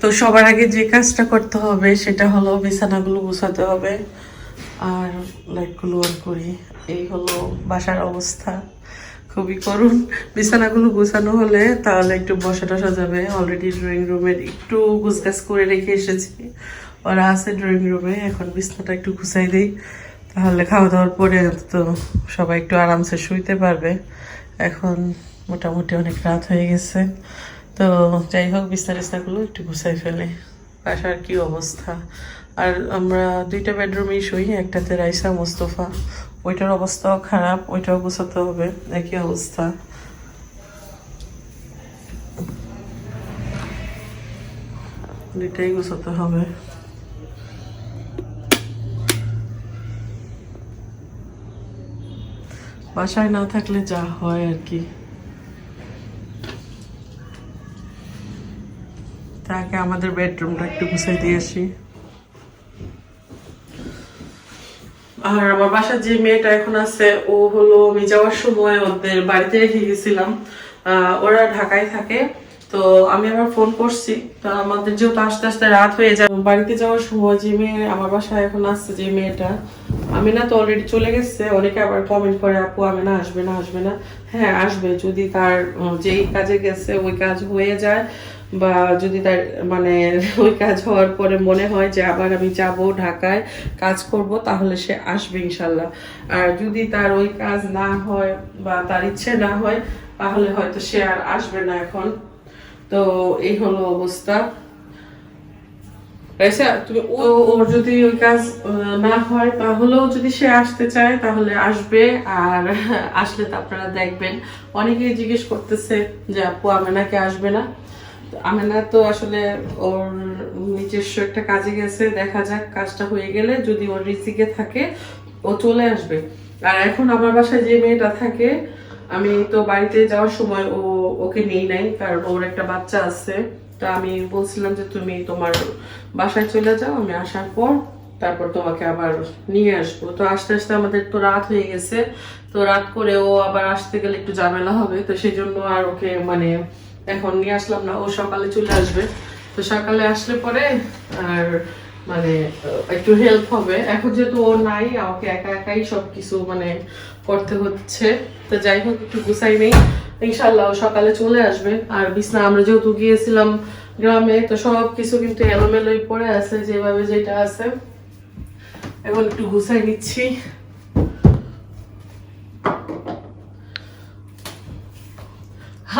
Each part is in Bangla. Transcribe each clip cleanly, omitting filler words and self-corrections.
তো সবার আগে যে কাজটা করতে হবে সেটা হলো বিছানাগুলো গুছাতে হবে আর লাইটগুলো অন করি। এই হলো বাসার অবস্থা, খুবই করুণ। বিছানাগুলো গুছানো হলে তাহলে একটু বসা টসা যাবে। অলরেডি ড্রয়িং রুমের একটু গুছগাছ করে রেখে এসেছি, ওরা আছে ড্রয়িং রুমে। এখন বিছানাটা একটু গুছাই দিই, তাহলে খাওয়া দাওয়ার পরে তো সবাই একটু আরামসে শুইতে পারবে। এখন মোটামুটি অনেক রাত হয়ে গেছে, তো যাই হোক বিছানাগুলো একটু গুছাই ফেলে। বাসার কি অবস্থা! আর আমরা দুইটা বেডরুমেই শুই, একটাতে রাইসা মোস্তফা, ওইটার অবস্থাও খারাপ, ওইটাও গুছাতে হবে, একই অবস্থা। দুইটাই গুছাতে হবে। বাসায় না থাকলে যা হয় আর কি। তাকে আমাদের বেডরুমটা একটু গুছাই দিয়ে আসি। আর আমার বাসার যে মেয়েটা এখন আছে, ও হলো আমি যাওয়ার সময় ওদের বাড়িতে রেখে গেছিলাম। ওরা ঢাকায় থাকে, তো আমি আবার ফোন করছি। তো আমাদের যেহেতু আস্তে আস্তে রাত হয়ে যায়, বাড়িতে যাওয়ার সময় যে মেয়ে আমার বাসায় এখন আসছে, যে মেয়েটা আমিনা তো অলরেডি চলে গেছে। অনেকে আবার কমেন্ট করে, আপু আমিনা আসবে না আসবে না। হ্যাঁ আসবে, যদি তার যেই কাজে গেছে ওই কাজ হয়ে যায়, বা যদি তার মানে ওই কাজ হওয়ার পরে মনে হয় যে আবার আমি যাব ঢাকায় কাজ করব, তাহলে সে আসবে ইনশাল্লাহ। আর যদি তার ওই কাজ না হয় বা তার ইচ্ছে না হয়, তাহলে হয়তো সে আর আসবে না এখন। তো এই হলো অবস্থা। তুমি ওর যদি ওই কাজ না হয়, তাহলেও যদি সে আসতে চায় তাহলে আসবে। আর আসলে তো আপনারা দেখবেন, অনেকেই জিজ্ঞেস করতেছে যে আপু আমেনাকে আসবে না। আমেনা তো আসলে ওর নিজস্ব একটা কাজে গেছে, দেখা যাক কাজটা হয়ে গেলে যদি ওর রিজিকে থাকে ও চলে আসবে। আর এখন আমার বাসায় যে মেয়েটা থাকে, আমি তো বাড়িতে যাওয়ার সময় ওকে নেই নাই, কারণ ওর একটা বাচ্চা আছে। তো আমি বলছিলাম যে তুমি তোমার বাসায় চলে যাও, আমি আসার পর তারপর তোমাকে আবার নিয়ে আসবো। তো আস্তে আস্তে আমাদের তো রাত হয়ে গেছে, তো রাত করে ও আবার আসতে গেলে একটু ঝামেলা হবে, তো সেই জন্য আর ওকে মানে এখন নিয়ে আসলাম না। ও সকালে চলে আসবে, তো সকালে আসলে পরে আর মানে একটু হেল্প হবে। এখন যেহেতু ও নাই, আমাকে একা একাই সবকিছু মানে করতে হচ্ছে। তো যাই হোক একটু গুছাই নেই, ইনশাল্লাহ ও সকালে চলে আসবে। আর বিছনা আমরা যেহেতু গিয়েছিলাম গ্রামে, তো সব কিছু কিন্তু এলোমেলোই পড়ে আছে, যেভাবে যেটা আছে। এখন একটু গুছাই নিচ্ছি।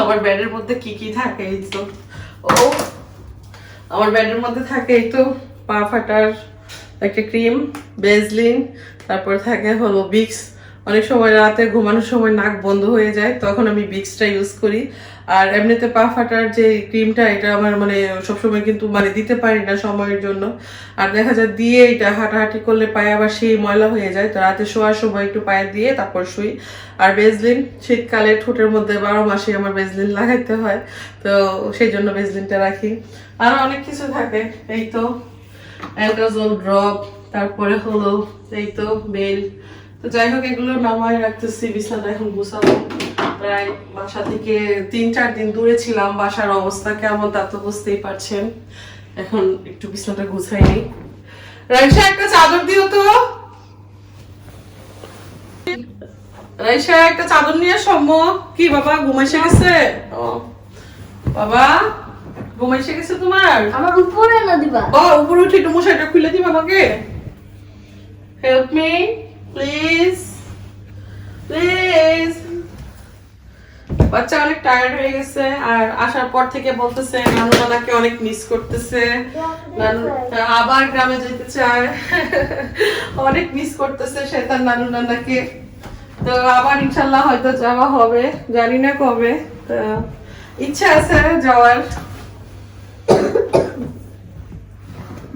আমার ব্যাডের মধ্যে কি কি থাকে এই তো, ও আমার ব্যাডের মধ্যে থাকে এই তো পা ফাটার একটা ক্রিম, বেজলিন, তারপর থাকে হলো বিক্স। অনেক সময় রাতে ঘুমানোর সময় নাক বন্ধ হয়ে যায়, তখন আমি বিক্সটা ইউজ করি। আর এমনিতে পা ফাটার যে ক্রিমটা, এটা আমার মানে সবসময় কিন্তু মানে দিতে পারি না সময়ের জন্য। আর দেখা যায় দিয়ে এটা হাঁটাহাঁটি করলে পায়ে আবার সেই ময়লা হয়ে যায়, তো রাতে শোয়ার সময় একটু পায়ে দিয়ে তারপর শুই। আর বেজলিন শীতকালে ঠোঁটের মধ্যে 12 মাসে আমার বেজলিন লাগাইতে হয়, তো সেই জন্য বেজলিনটা রাখি। আর অনেক কিছু থাকে এই তো, অ্যালকাজল ড্রপ, তারপরে হলো এই তো বেল। তো যাই হোক এগুলো নামায় রাখতেছি, বিছানা এখন গুছাবো। প্রায় বাসা থেকে 3-4 দিন দূরে ছিলাম, বাসার অবস্থা কেমন তা তো বুঝতেই পারছেন। এখন একটু বিছানাটা গুছাই নিই। রাইসা একটা চাদর দিও তো, রাইসা একটা চাদর নিয়ে সম্ভব কি বাবা ঘুমাইছে গেছে? ও বাবা ঘুমাইছে গেছে তোমার? আমার উপরে না দিবা? ও উপরে উঠে একটু মশাইটা খুলে দিবা আমাকে। Help me please please. বাচ্চা অনেক টায়ার্ড হয়ে গেছে, আর আসার পর থেকে বলতেছে নানু নানাকে অনেক মিস করতেছে। নানু আবার গ্রামে যেতে চায়, অনেক মিস করতেছে সে তার নানু নানাকে। তো আবার ইনশাল্লাহ হয়তো যাওয়া হবে, জানি না কবে। তো ইচ্ছা আছে যাওয়ার।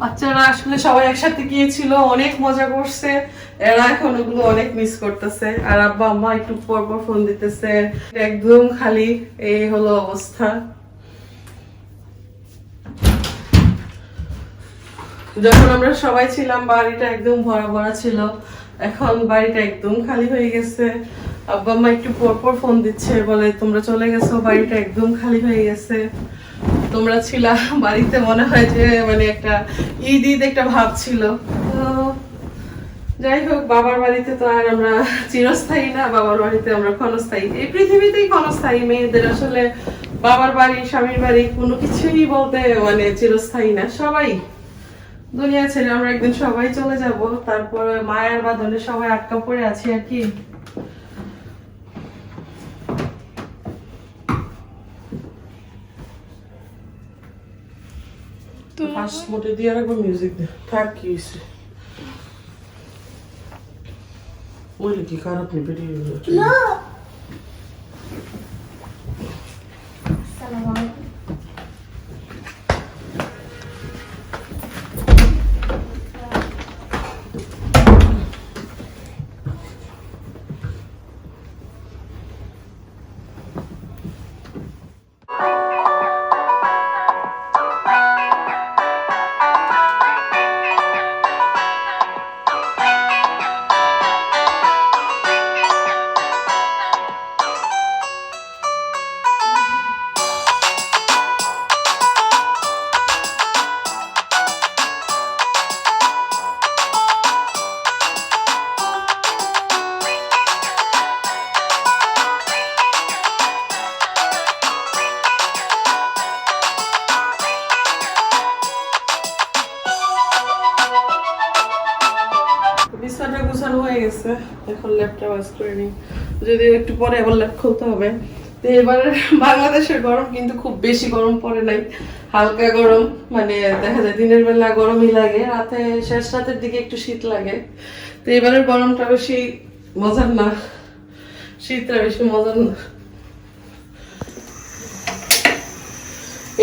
বাচ্চারা আসলে সবাই একসাথে গিয়েছিল, অনেক মজা করছে, এরা এখন ওগুলো অনেক মিস করতেছে। আর আব্বা আম্মা একটু পর পর ফোন দিতেছে, একদম খালি এই হলো অবস্থা। যখন আমরা সবাই ছিলাম বাড়িটা একদম ভরা ভরা ছিল, এখন বাড়িটা একদম খালি হয়ে গেছে। আব্বা আম্মা একটু পর পর ফোন দিচ্ছে, বলে তোমরা চলে গেছো, বাড়িটা একদম খালি হয়ে গেছে। তো তোমরা ছিলা বাড়িতে, মনে হয় যে মানে একটা ঈদ ঈদ একটা ভাব ছিল। তো যাই হোক, বাবার বাড়িতে তো আর আমরা চিরস্থায়ী না, বাবার বাড়িতে আমরা ক্ষণস্থায়ী। এই পৃথিবীতেই ক্ষণস্থায়ী, মেয়েদের আসলে বাবার বাড়ি স্বামীর বাড়ি কোনো কিছুই বলতে মানে চিরস্থায়ী না। সবাই দুনিয়া ছেড়ে আমরা একদিন সবাই চলে যাব, তারপরে মায়ের বাঁধনে সবাই আটকা পড়ে আছি আর কি। তো ফার্স্ট মোটে দিয়ে রাখবো, মিউজিক দে থাক। কি হয়েছে ওইলে কি খারাপ নেই বেরিয়ে বিছানাটা গুছানো হয়ে গেছে, এখন ল্যাপটা ওয়াশ করে নিই, যদিও একটু পরে আবার ল্যাপ খুলতে হবে। তো এবার বাংলাদেশের গরম কিন্তু খুব বেশি গরম পড়ে নাই, হালকা গরম, মানে দেখা যায় দিনের বেলা গরমই লাগে, রাতে শেষ রাতের দিকে একটু শীত লাগে। তো এবারের গরমটা বেশি মজার না, শীতটা বেশি মজার না।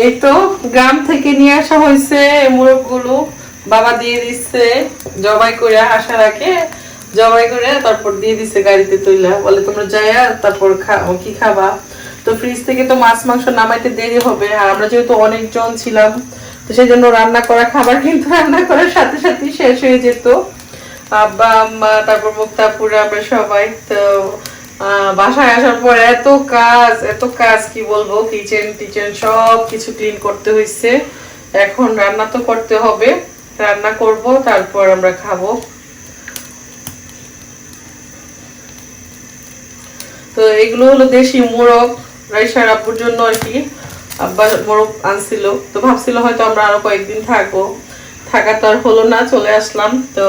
এই তো গ্রাম থেকে নিয়ে আসা হয়েছে মোরগ গুলো, বাবা দিয়ে দিচ্ছে জবাই করে আসার আগে, জবাই করে তারপর দিয়ে দিচ্ছে গাড়িতে তুইলা, বলে তোমরা যাইয়া তারপর কি খাবা। তো ফ্রিজ থেকে তো মাছ মাংস নামাইতে দেরি হবে, আর আমরা যেহেতু অনেকজন ছিলাম তো সেই জন্য রান্না করা খাবার কিন্তু রান্না করার সাথে সাথে শেষ হয়ে যেত। আব্বা আম্মা তারপর মুক্তাপুরা আমরা সবাই। তো বাসায় আসার পর এত কাজ কি বলবো, কিচেন টিচেন সব কিছু ক্লিন করতে হয়েছে। এখন রান্না তো করতে হবে, রান্না করব তারপর আমরা খাবো। তো এগুলো হলো দেশি মোরগ, রাইসার আব্বুর জন্য আর কি। আব্বা মোরগ আনছিল, তো ভাবছিল হয়তো আমরা আরো কয়েকদিন থাকবো, থাকা তো আর হলো না, চলে আসলাম। তো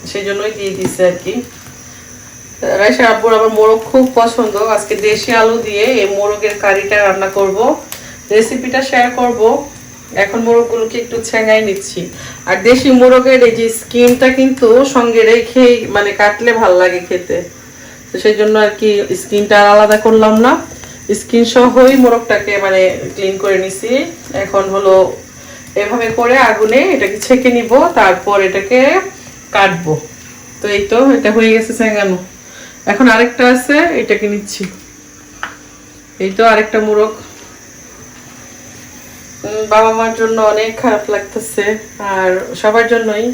সেই জন্যই দিয়ে দিছে আর কি। রাইসার আব্বুর আবার মোরগ খুব পছন্দ। আজকে দেশি আলু দিয়ে এই মোরগের কারিটা রান্না করব, রেসিপিটা শেয়ার করব। এখন মোরগগুলোকে একটু ছেঁঙাই নিচ্ছি। আর দেশি মোরগের এই যে স্কিনটা কিন্তু সঙ্গে রেখে মানে কাটলে ভাল লাগে খেতে, তো সেই জন্য আর কি স্কিনটা আলাদা করলাম না, স্কিন সহই মোরগটাকে মানে ক্লিন করে নিছি। এখন হলো এভাবে করে আগুনে এটাকে ছেঁকে নিব, তারপর এটাকে কাটবো। তো এই তো এটা হয়ে গেছে ছেঁকানো। এখন আরেকটা আছে, এটাকে নিচ্ছি। এই তো আরেকটা মোরগ। বাবা মার জন্য অনেক খারাপ লাগতেছে, আর সবার জন্যই।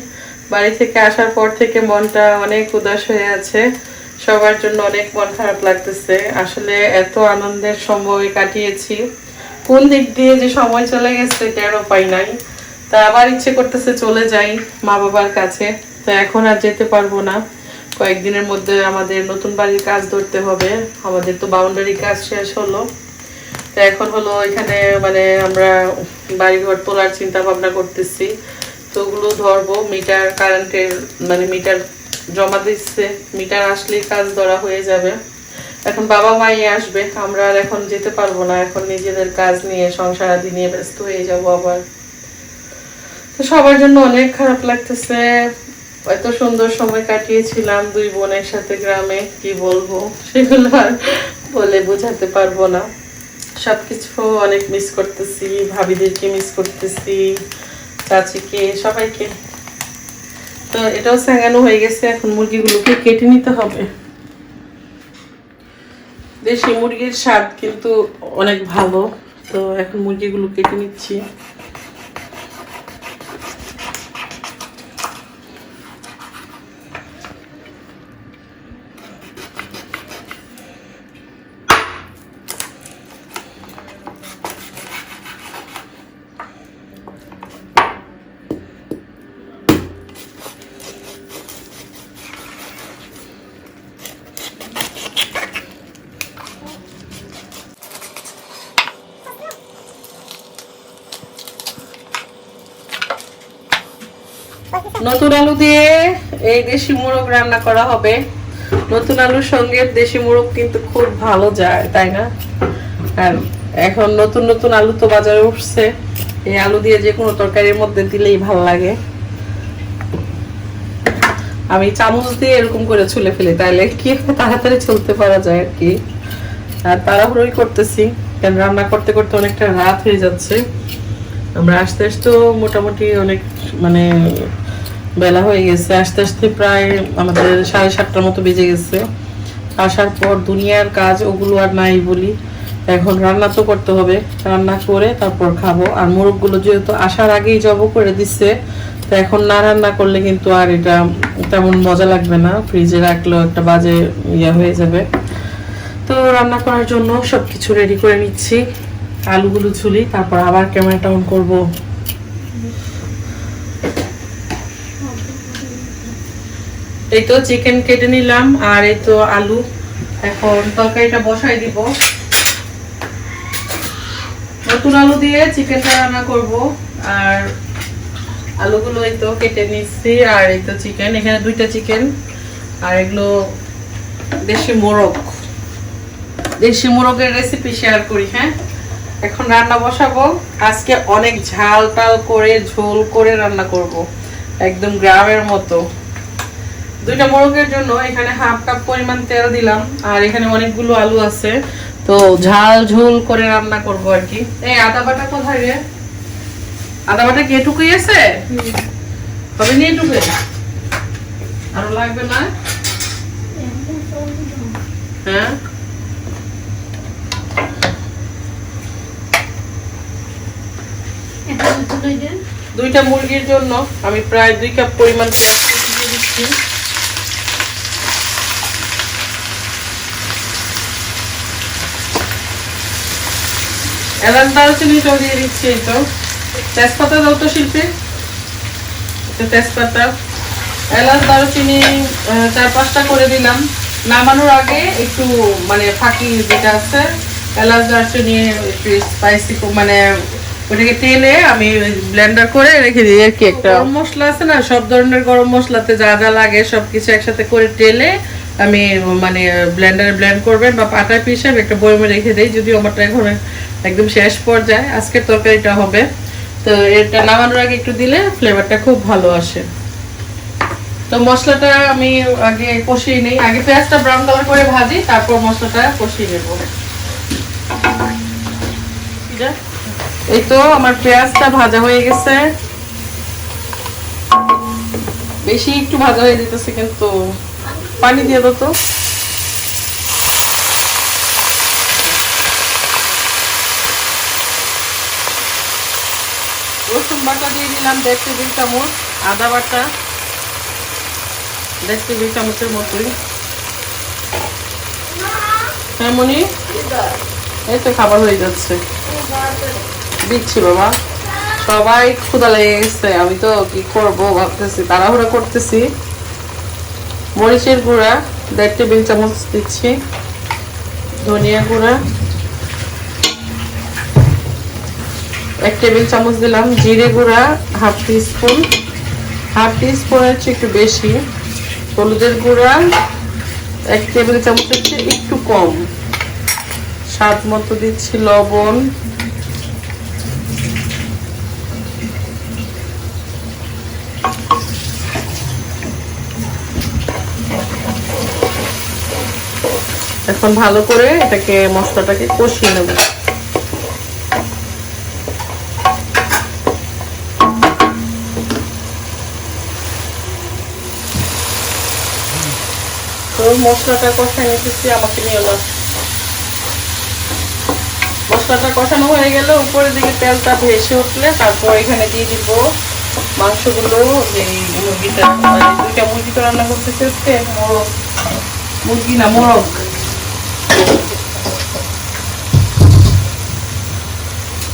বাড়ি থেকে আসার পর থেকে মনটা অনেক উদাস হয়ে আছে, সবার জন্য অনেক মন খারাপ লাগতেছে। আসলে এত আনন্দের সময় কাটিয়েছি, কোন দিক দিয়ে যে সময় চলে গেছে টেরও পাই নাই। তা আবার ইচ্ছে করতেছে চলে যাই মা বাবার কাছে, তো এখন আর যেতে পারবো না। কয়েকদিনের মধ্যে আমাদের নতুন বাড়ির কাজ ধরতে হবে, আমাদের তো বাউন্ডারি কাজ শেষ হলো। তো এখন হলো এখানে মানে আমরা বাড়িঘর তোলার চিন্তা ভাবনা করতেছি। তো ওগুলো ধরবো, মিটার কারেন্টের মানে মিটার জমা দিচ্ছে, মিটার আসলেই কাজ ধরা হয়ে যাবে। এখন বাবা মাই আসবে, আমরা আর এখন যেতে পারবো না, এখন নিজেদের কাজ নিয়ে সংসার আদি নিয়ে ব্যস্ত হয়ে যাব আবার। তো সবার জন্য অনেক খারাপ লাগতেছে। এত সুন্দর সময় কাটিয়েছিলাম দুই বোনের সাথে গ্রামে, কি বলবো সেগুলো আর বলে বোঝাতে পারবো না। সবকিছু অনেক মিস করতেছি, ভাবিদেরকে মিস করতেছি, চাচিকে, সবাইকে। তো এটাও ছেঁকানো হয়ে গেছে, এখন মুরগিগুলোকে কেটে নিতে হবে। দেশি মুরগির স্বাদ কিন্তু অনেক ভালো। তো এখন মুরগিগুলো কেটে নিচ্ছি। নতুন আলু দিয়ে এই দেশি মোরগ রান্না করা হবে। নতুন আলুর সঙ্গে দেশি মোরগ কিন্তু খুব ভালো যায়, তাই না? আর এখন নতুন নতুন আলু তো বাজারে উঠছে, এই আলু দিয়ে যে কোনো তরকারির মধ্যে দিলেই ভালো লাগে। আমি চামচ দিয়ে এরকম করে ছুলে ফেলি, তাইলে কি তাড়াতাড়ি চলতে পারা যায় আর কি। আর তাড়াহুড়োই করতেছি, কারণ রান্না করতে করতে অনেকটা রাত হয়ে যাচ্ছে। আমরা আস্তে আস্তে মোটামুটি অনেক মানে বেলা হয়ে গেছে, আস্তে আস্তে প্রায় আমাদের 7:30টার মতো বেজে গেছে। আসার পর দুনিয়ার কাজ ওগুলো আর নাই বলি, এখন রান্না তো করতে হবে, রান্না করে তারপর খাবো। আর মোরগগুলো যেহেতু আসার আগেই জব করে দিচ্ছে, তো এখন না রান্না করলে কিন্তু আর এটা তেমন মজা লাগবে না, ফ্রিজে রাখলেও একটা বাজে ইয়ে হয়ে যাবে। তো রান্না করার জন্য সবকিছু রেডি করে নিচ্ছি, আলুগুলো ছুলি, তারপর আবার ক্যামেরাটা অন করবো। এই তো চিকেন কেটে নিলাম, আর এই তো আলু। এখন তরকারিটা বসাই দিব। নতুন আলু দিয়ে চিকেনটা রান্না করব। আর আলুগুলো এই তো কেটে নিচ্ছি, আর এই তো চিকেন, এখানে 2টা চিকেন, আর এগুলো দেশি মোরগ। দেশি মোরগের রেসিপি শেয়ার করি। হ্যাঁ, এখন রান্না বসাবো। আজকে অনেক ঝাল টাল করে ঝোল করে রান্না করব, একদম গ্রামের মতো। 2টা মোরগের জন্য এখানে 1/2 কাপ পরিমাণ তেল দিলাম, আর এখানে অনেকগুলো আলু আছে, তো ঝাল ঝোল করে রান্না করব আর কি। এই আদা বাটা কোথায় রে? আদা বাটা কি এটুকুই আছে? হবে নি এটুকু? আরো লাগবে না? হ্যাঁ, দুইটা মুরগির জন্য আমি প্রায় 2 কাপ পরিমাণ পেঁয়াজ কুচি দিয়ে দিচ্ছি। এলাচ দারুচিনিটাও দিয়ে দিচ্ছি। এই তো তেজপাতা দাও তো শিল্পী, তেজপাতা, এলাচ দারুচিনি 4-5টা করে দিলাম। নামানোর আগে একটু মানে ফাঁকি যেটা আছে এলাচ দারুচিনি একটু স্পাইসি মানে ওটাকে তেলে আমি ব্লেন্ডার করে রেখে দিই আর কি। একটা গরম মশলা আছে না, সব ধরনের গরম মশলাতে যা যা লাগে সবকিছু একসাথে করে তেলে আমি মানে ব্লেন্ডারে ব্লেন্ড করবেন বা পাটায় পিষে একটা বয়মে রেখে দিই। যদিও আমারটা এখন একদম শেষ পর্যায়ে আজকের তরকারিটা হবে, তো এটা নামানোর আগে একটু দিলে ফ্লেভারটা খুব ভালো আসে। তো মশলাটা আমি আগে কষিয়ে নিই, আগে পেঁয়াজটা ব্রাউন কালার করে ভাজি, তারপর মশলাটা কষিয়ে নেব। এই তো আমার পেঁয়াজটা ভাজা হয়ে গেছে, বেশি একটু ভাজা হয়ে যেতেছে, কিন্তু পানি দিয়ে দাও তো। রসুন বাটা দিয়ে দিলাম 1.5 টেবিল চামচ, আদা বাটা 1.5 টেবিল চামচের মতোই। হ্যাঁ মনি, এই তো খাবার হয়ে যাচ্ছে, দিচ্ছি বাবা। সবাই ক্ষুধা লেগে গেছে, আমি তো কি করবো ভাবতেছি, তাড়াহুড়া করতেছি। মরিচের গুঁড়া 1.5 টেবিল চামচ দিচ্ছি, ধনিয়া গুঁড়া 1 টেবিল চামচ দিলাম, জিরে গুঁড়া 1/2 টিস্পুন, 1/2 টিস্পুনের চেয়ে একটু বেশি, হলুদের গুঁড়া 1 টেবিল চামচের চেয়ে একটু কম, স্বাদ মতো দিচ্ছি লবণ, এখন ভালো করে এটাকে মশলাটাকে কষিয়ে নেব। তো মশলাটা কষাই নিতেছি, আমাকে নিয়ে এলো। মশলাটা কষানো হয়ে গেলে উপরের দিকে তেলটা ভেসে উঠলে তারপর এখানে দিয়ে দিব মাংসগুলো। যে মুরগিটা 2টা মুরগি তো রান্না করতেছে, মুরগি না মোরগ।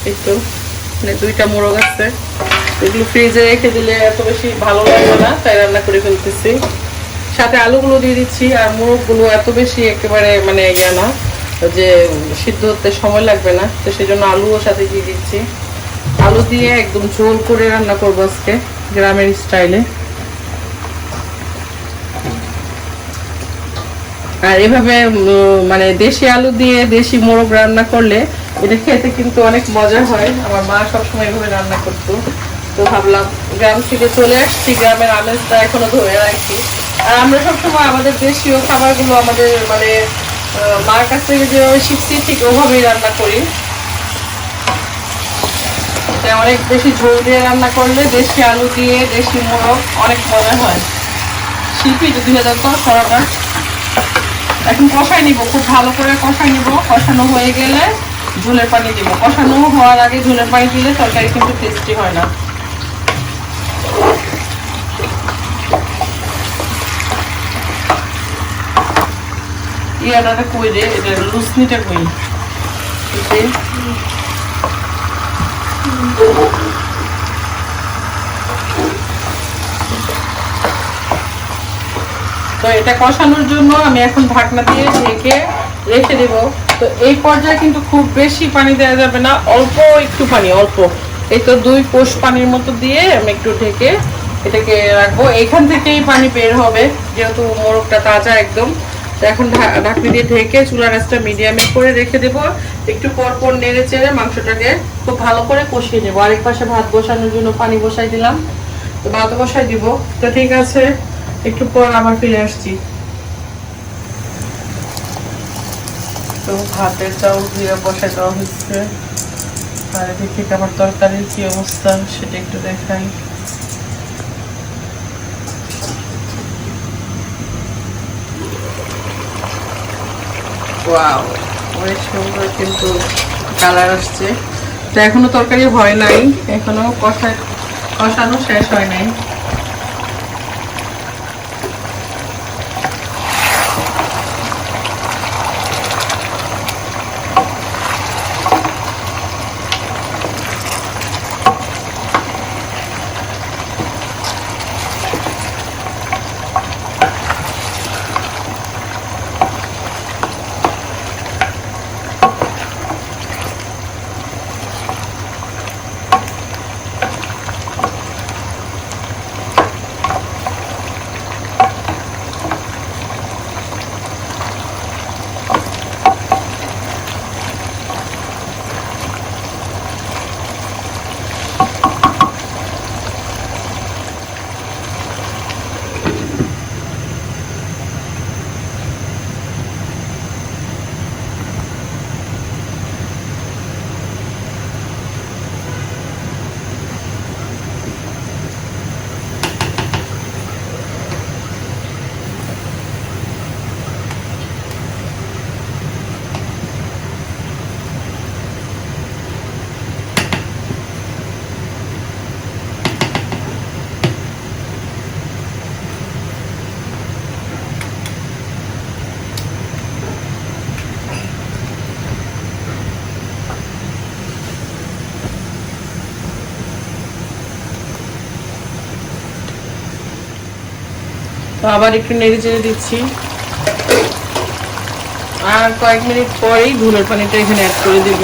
এই তো 2টা মোরগ আছে, এগুলো ফ্রিজে রেখে দিলে এত বেশি ভালো লাগবে না, তাই রান্না করে ফেলতেছি। সাথে আলুগুলো দিয়ে দিচ্ছি, আর মোরগগুলো এত বেশি একেবারে মানে ইয়ে না যে সিদ্ধ হতে সময় লাগবে না, তো সেই জন্য আলুও সাথে দিয়ে দিচ্ছি। আলু দিয়ে একদম ঝোল করে রান্না করবো আজকে, গ্রামের স্টাইলে। আর এভাবে মানে দেশি আলু দিয়ে দেশি মোরগ রান্না করলে এটা খেতে কিন্তু অনেক মজা হয়। আমার মা সবসময় এভাবে রান্না করতো। তো ভাবলাম গ্রাম থেকে চলে আসছি, গ্রামের আমেজটা এখনো ধরে রাখি। আর আমরা সবসময় আমাদের দেশীয় খাবারগুলো আমাদের মানে মার কাছ থেকে যেভাবে শিখছি ঠিক ওভাবেই রান্না করি। অনেক বেশি ঝোল দিয়ে রান্না করলে দেশি আলু দিয়ে দেশি মোরগ অনেক মজা হয়। শিল্পী যদি তো সরাটা এখন কষাই নিব, খুব ভালো করে কষাই নিব। কষানো হয়ে গেলে ঝোলের পানি দিব। কষানো হওয়ার আগে ঝোলের পানি দিলে তরকারি কিন্তু টেস্টি হয় না। ইয়াটা কই রে, এটা লুসনিটা কই? তো এটা কষানোর জন্য আমি এখন ঢাকনা দিয়ে ঢেকে রেখে দেব। তো এই পর্যায়ে কিন্তু খুব বেশি পানি দেওয়া যাবে না, অল্প একটু পানি, অল্প এই তো 2 কোষ পানির মতো দিয়ে আমি একটু ঢেকে এটাকে রাখবো। এখান থেকেই পানি বের হবে যেহেতু মোরগটা তাজা একদম। তো এখন ঢাকনি দিয়ে ঢেকে চুলার আঁচটা মিডিয়ামে করে রেখে দেবো। একটু পর পর নেড়ে চেড়ে মাংসটাকে খুব ভালো করে কষিয়ে নেবো। আরেক পাশে ভাত বসানোর জন্য পানি বসাই দিলাম, তো ভাত বসাই দিব। তো ঠিক আছে, একটু পর আবার ফিরে আসছি। তো ভাতের চাউল দিয়ে বসাই দেওয়া হচ্ছে। আর এদিকে আমার তরকারির কি অবস্থা সেটা একটু দেখাই। ওয়াও, অনেক সুন্দর কিন্তু কালার আসছে। তো এখনো তরকারি হয় নাই, এখনো কষানো শেষ হয় নাই। তো আবার একটু নেড়ে চেড়ে দিচ্ছি। আর কয়েক মিনিট পরেই ঝোলের পানিটা এখানে অ্যাড করে দিব।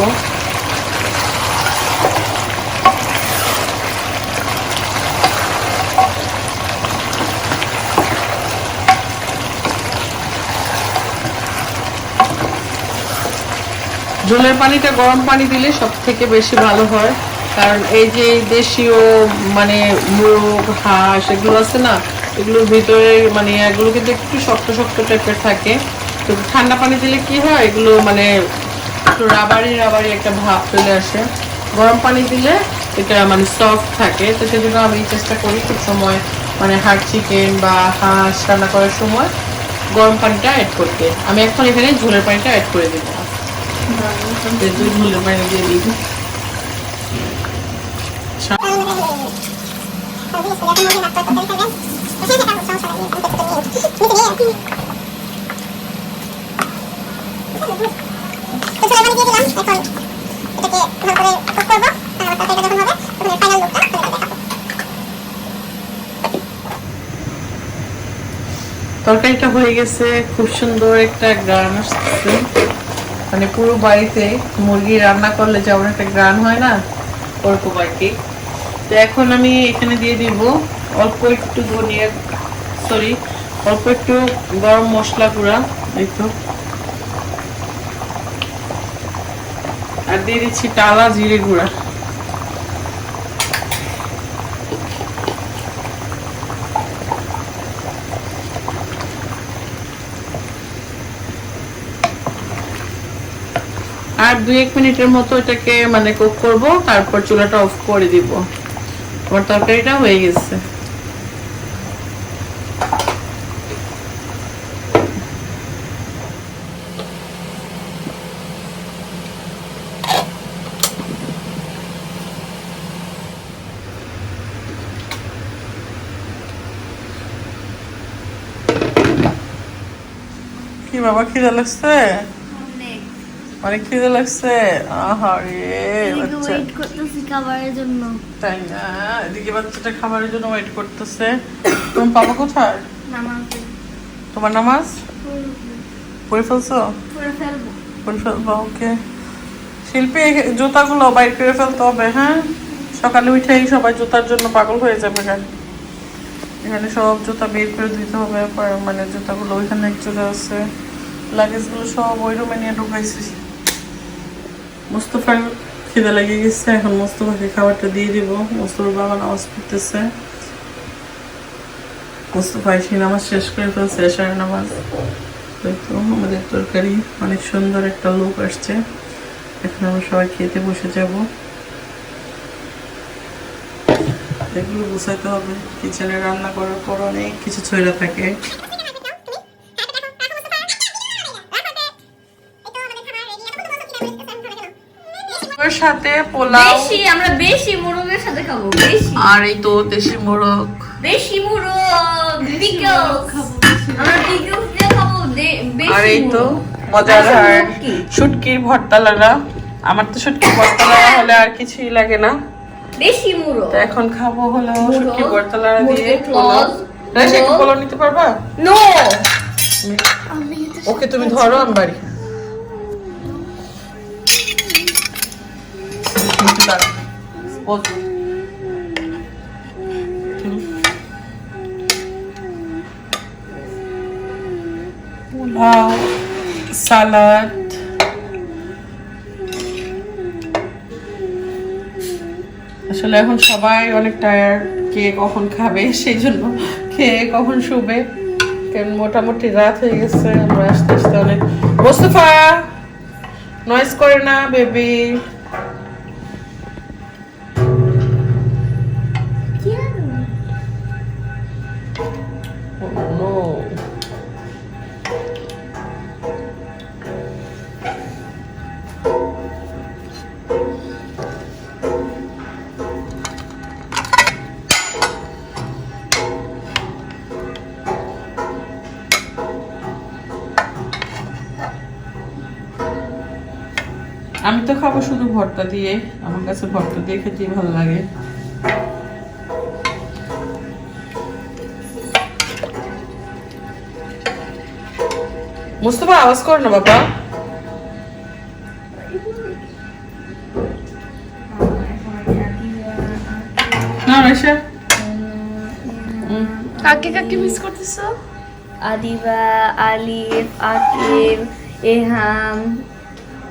ঝোলের পানিটা গরম পানি দিলে সব থেকে বেশি ভালো হয়, কারণ এই যে দেশীয় মানে মুরগ হাঁস এগুলো আছে না, এগুলোর ভিতরে মানে এগুলো কিন্তু একটু শক্ত শক্ত টাইপের থাকে। তো ঠান্ডা পানি দিলে কি হয়, এগুলো মানে একটু রাবারি রাবারি একটা ভাব চলে আসে। গরম পানি দিলে এটা মানে সফট থাকে। তো সেজন্য আমি চেষ্টা করি খুব সময় মানে হাড় চিকেন বা হাঁস রান্না করার সময় গরম পানিটা অ্যাড করতে। আমি এখন এখানে ঝোলের পানিটা অ্যাড করে দেবো। ঝোলের পানি দিয়ে দিই। তরকারিটা হয়ে গেছে, খুব সুন্দর একটা গ্রান আসছে। মানে পুরো বাড়িতে মুরগি রান্না করলে যেমন একটা গ্রান হয় না, ওরকম আর কি। তো এখন আমি এখানে দিয়ে দিব অল্প একটু ধনিয়া অল্প একটু গরম মশলা গুঁড়া একটু, আর দিয়ে দিচ্ছি টালা জিরে গুঁড়া। আর 2-1 মিনিটের মতো এটাকে মানে কুক করব, তারপর চুলাটা অফ করে দিব। আমার তরকারিটা হয়ে গেছে। কি বাবা খিদে লাগছে? অনেক খিদে লাগছে। আহারে বাচ্চা ওয়েট করতেছি খাবারের জন্য। তাই না? এদিকে বাচ্চাটা খাবারের জন্য ওয়েট করতেছে। তোমার বাবা কোথায়? নামাজে। তোমার নামাজ পড়ে ফেলছো? পড়ে ফেলবো। ওকে শিল্পী, জুতাগুলো বাইর করে ফেলতে হবে। হ্যাঁ, সকালে উঠেই সবাই জুতার জন্য পাগল হয়ে যাবে। এখানে সব জুতা বের করে দিতে হবে। মানে জুতাগুলো ওইখানে একচুয়ালি আছে, লাগেজগুলো সব ওই রুমে নিয়ে ঢুকাইছি। মুস্তফার খিদে লেগে গেছে, এখন মুস্তফাকে খাবারটা দিয়ে দিব। মুস্তফার বাবা নামাজ পড়তেছে। মুস্তফা এসে নামাজ শেষ করে ফেলছে, এশার নামাজ। তো আমাদের তরকারি অনেক সুন্দর একটা লুক আসছে। এখন আমরা সবাই খেতে বসে যাব। এগুলো গুছাইতে হবে, কিচেনে রান্না করার পর অনেক কিছু ছড়া থাকে। সাথে পোলাও, আমরা বেশি মোরগের সাথে খাবো। বেশি, আর এই তো দেশি মোরগ, বেশি মোরগ, পিকলস খাবো। আমরা পিকলস দিয়ে খাবো। আর এই তো মজার শুটকির ভর্তা লাগা। আমার তো শুটকির ভর্তা লাগা হলে আর কিছুই লাগে না। বেশি মোরগ তো এখন খাবো হলো শুটকির ভর্তা লাগা দিয়ে পোলাও। একটু পোলাও নিতে পারবা? নো, ওকে তুমি ধরো, আমি বাড়ি। পোলাও, সালাদ, আসলে এখন সবাই অনেক টায়ার্ড। কে কখন খাবে সেই জন্য খেয়ে কখন শুবে, কারণ মোটামুটি রাত হয়ে গেছে। আমরা আস্তে আস্তে অনেক। মোস্তফা নয়েজ করে না বেবি। আমি তো খাবো শুধু ভর্তা দিয়ে, আমার কাছে ভর্তা দিয়ে খেতে ভালো লাগে। মুস্তফা আওয়াজ কর না বাবা। না রাইসা, কাকে কাকে মিস করতেছো? আদিবা, আলিফ, আকিব, এহাম,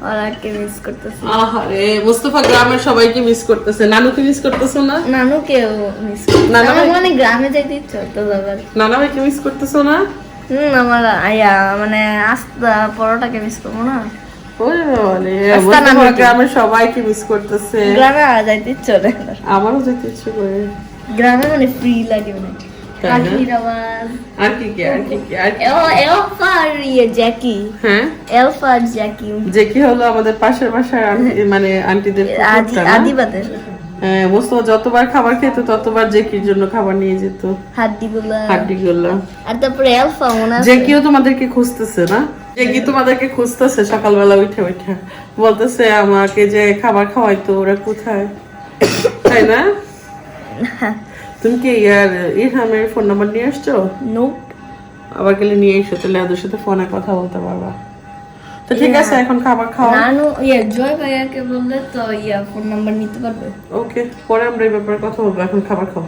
ওরাকে মিস করতেছি। আহারে মুস্তফা গ্রামের সবাইকে মিস করতেছে। নানুকে মিস করতেছো না? নানুকেও মিস করতেছি। নানু আমার মানে গ্রামে যাইতে ইচ্ছে হতো বাবার। নানা ভাইকে মিস করতেছো না? আমার মানে আস্তা পরোটাকে মিস করবো না। ওরে বাবারে, মুস্তফা গ্রামের সবাইকে মিস করতেছে। গ্রামে যাইতে ইচ্ছে করে। আমারও যেতে ইচ্ছে করে। গ্রামে মানে ফ্রি লাগে অনেক। পাখির আওয়াজ। আর কি কি আর কি কি আর কি? এলফা আর জ্যাকি। হ্যাঁ, এলফা আর জ্যাকি। জ্যাকি হলো আমাদের পাশের বাসার মানে আন্টিদের কুকুরটা না? আদিবাদের। হ্যাঁ, মুস্তফা যতবার খাবার খেত ততবার জ্যাকির জন্য খাবার নিয়ে যেত। হাড্ডিগুলো। আর তারপরে এলফা মনে আছে? জ্যাকিও তোমাদেরকে খুঁজতেছে না? জ্যাকি তোমাদেরকে খুঁজতেছে সকালবেলা উঠে উঠে, বলতেছে আমাকে যে খাবার খাওয়াইতো ওরা কোথায়, তাই না? তুমি কি ইরহামের ফোন নাম্বার নিয়ে আসছো? নো, আবার গেলে নিয়ে এসো, তাহলে ওদের সাথে ফোনে কথা বলতে পারবা। তো ঠিক আছে, এখন খাবার খাও। নানু জয় ভাইয়াকে বললে তো ফোন নাম্বার নিতে পারবে। ওকে, পরে আমরা এই ব্যাপারে কথা বলবো, এখন খাবার খাও।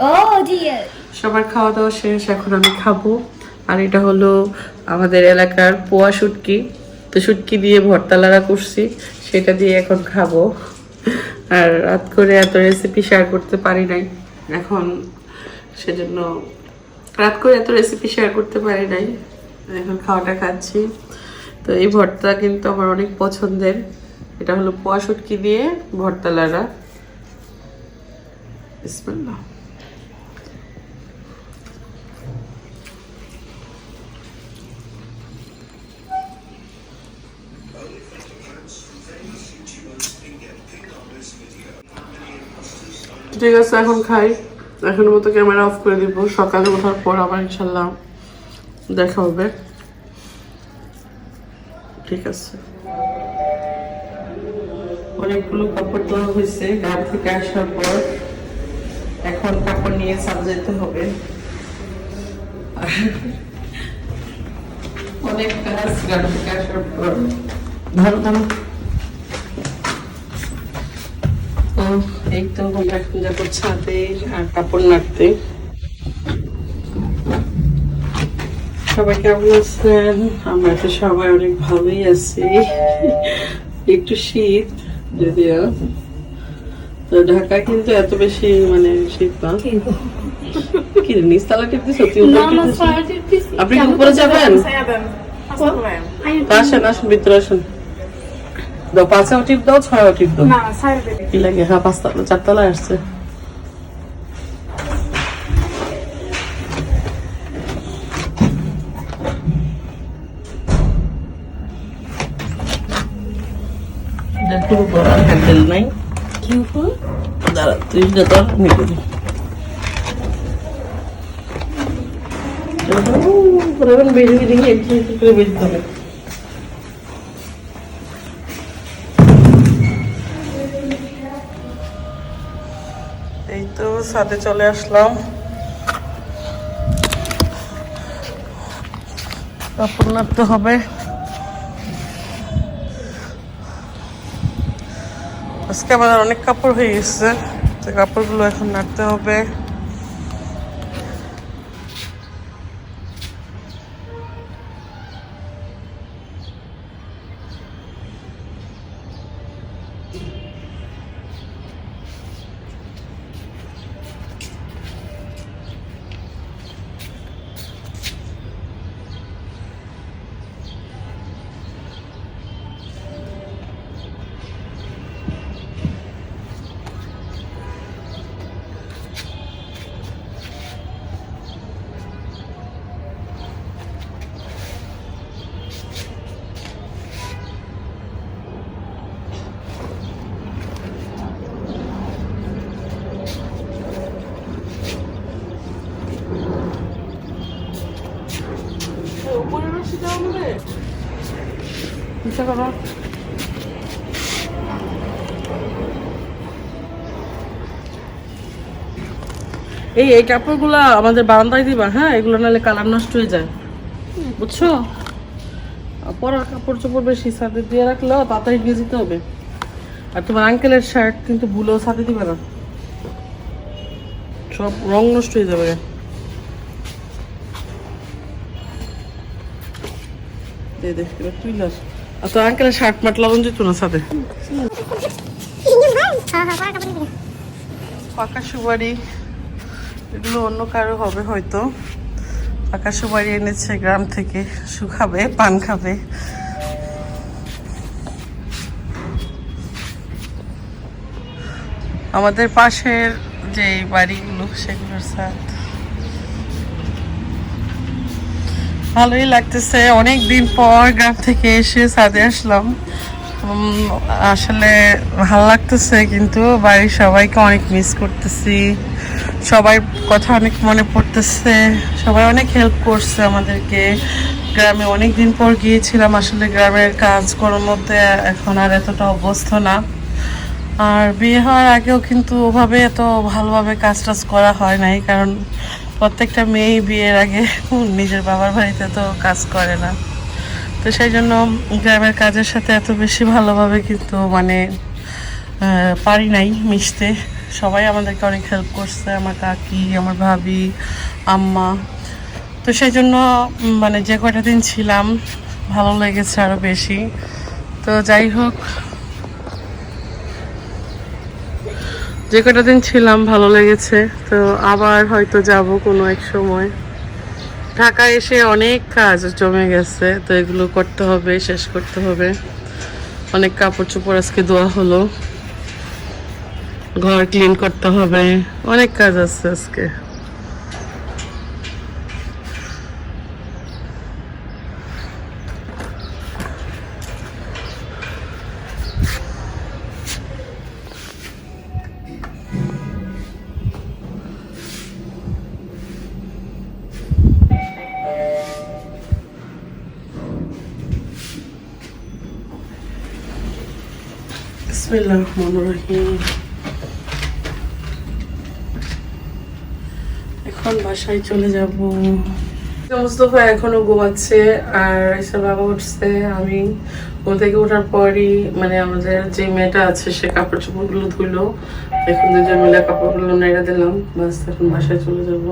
ও ঠিক আছে। সবার খাওয়া দাওয়া শেষ, এখন আমি খাবো। আর এটা হলো আমাদের এলাকার পোয়া শুটকি, তো শুটকি দিয়ে ভর্তালারা করছি, সেটা দিয়ে এখন খাবো। আর রাত করে এত রেসিপি শেয়ার করতে পারি নাই, এখন সেজন্য রাত করে এত রেসিপি শেয়ার করতে পারি নাই, এখন খাওয়াটা খাচ্ছি। তো এই ভর্তা কিন্তু আমার অনেক পছন্দের, এটা হলো পোয়া শুটকি দিয়ে ভর্তালারা। বিসমিল্লাহ। ঠিক আছে, এখন খাই। এখন মতো ক্যামেরা অফ করে দিব, সকালে ওঠার পর আবার ইনশাল্লাহ দেখা হবে। ঠিক আছে, অনেকগুলো কাপড় তোলা হয়েছে গ্রাম থেকে আসার পর, এখন কাপড় নিয়ে সাজ যেতে হবে। অনেক কাজ গ্রাম থেকে আসার পর। ধরো ধরো। তো এই তো আমরা এখন যাবো ছাদে আর কাপড় নাড়তে। সবাই কেমন আছেন? আমরা তো সবাই অনেক ভালোই আছি, একটু শীত যদিও। তো ঢাকায় কিন্তু এত বেশি মানে শীত না। কি নিচতলা টিপতে সত্যি আপনি কি উপরে যাবেন? আসেন আসেন, ভিতরে আসেন। দাও, 5 টিপ দাও, 6 টিপ দাও। কি লাগে? হ্যাঁ, 5তলা 4তলায় আসছে। পুরো বড় হ্যান্ডেল নাই, কি উপর দাঁড়া, তুই যত নিবি বেরিয়ে বেরিয়ে একটু একটু করে বেরতে হবে। এই তো ছাদে চলে আসলাম, কাপড় নাড়তে হবে। আজকে আমাদের অনেক কাপড় হয়ে গেছে, তো কাপড়গুলো এখন নাড়তে হবে। এই কাপড়গুলো আমাদের বারান্দায় দিবা, হ্যাঁ? এগুলো নাহলে কালার নষ্ট হয়ে যায়, বুঝছো? পরার কাপড় চোপড় বেশি ছাদে দিয়ে রাখলেও তাড়াতাড়ি নিয়ে যেতে হবে। আর তোমার আঙ্কেলের শার্ট কিন্তু ভুলেও ছাদে দিবে না, সব রং নষ্ট হয়ে যাবে। তুই লাস, আর তোর আঙ্কেলের শার্ট মাট লাগানো যেত না ছাদে। পাকা সুপারি এগুলো অন্য কারো হবে হয়তো। পাকা সুপারি এনেছে গ্রাম থেকে, শুকাবে, পান খাবে। আমাদের পাশের যে বাড়িগুলো সেগুলোর ছাদ ভালোই লাগতেছে। অনেক দিন পর গ্রাম থেকে এসে ছাদে আসলাম, আসলে ভালো লাগতেছে, কিন্তু বাড়ির সবাইকে অনেক মিস করতেছি। সবাই কথা অনেক মনে পড়তেছে, সবাই অনেক হেল্প করছে আমাদেরকে। গ্রামে অনেক দিন পর গিয়েছিলাম, আসলে গ্রামের কাজকর্মের মধ্যে এখন আর এতটা অভ্যস্ত না। আর বিয়ে হওয়ার আগেও কিন্তু ওভাবে এত ভালোভাবে কাজ টাজ করা হয় নাই, কারণ প্রত্যেকটা মেয়েই বিয়ের আগে নিজের বাবার বাড়িতে তো কাজ করে না। তো সেই জন্য গ্রামের কাজের সাথে এত বেশি ভালোভাবে কিন্তু মানে পারি নাই মিশতে। সবাই আমাদেরকে অনেক হেল্প করছে, আমার কাকি, আমার ভাবি, আম্মা। তো সেই জন্য মানে যে কয়টা দিন ছিলাম ভালো লেগেছে আরও বেশি। তো যাই হোক, যে কটা দিন ছিলাম ভালো লেগেছে। তো আবার হয়তো যাব কোনো এক সময়। ঢাকায় এসে অনেক কাজ জমে গেছে, তো এগুলো করতে হবে, শেষ করতে হবে। অনেক কাপড় চোপড় আজকে ধোয়া হলো, ঘর ক্লিন করতে হবে, অনেক কাজ আছে আজকে। বিসমিল্লাহির রহমানির রহিম। এখন বাসায় চলে যাব। মুস্তফা এখনো ঘুমাচ্ছে আর এসে বাবা উঠছে। আমি ঘুম থেকে ওঠার পরই মানে আমাদের যে মেয়েটা আছে সে কাপড় চোপড়গুলো ধুলো। এখন দুজন মিলে কাপড়গুলো নেড়ে দিলাম, বাস এখন বাসায় চলে যাব।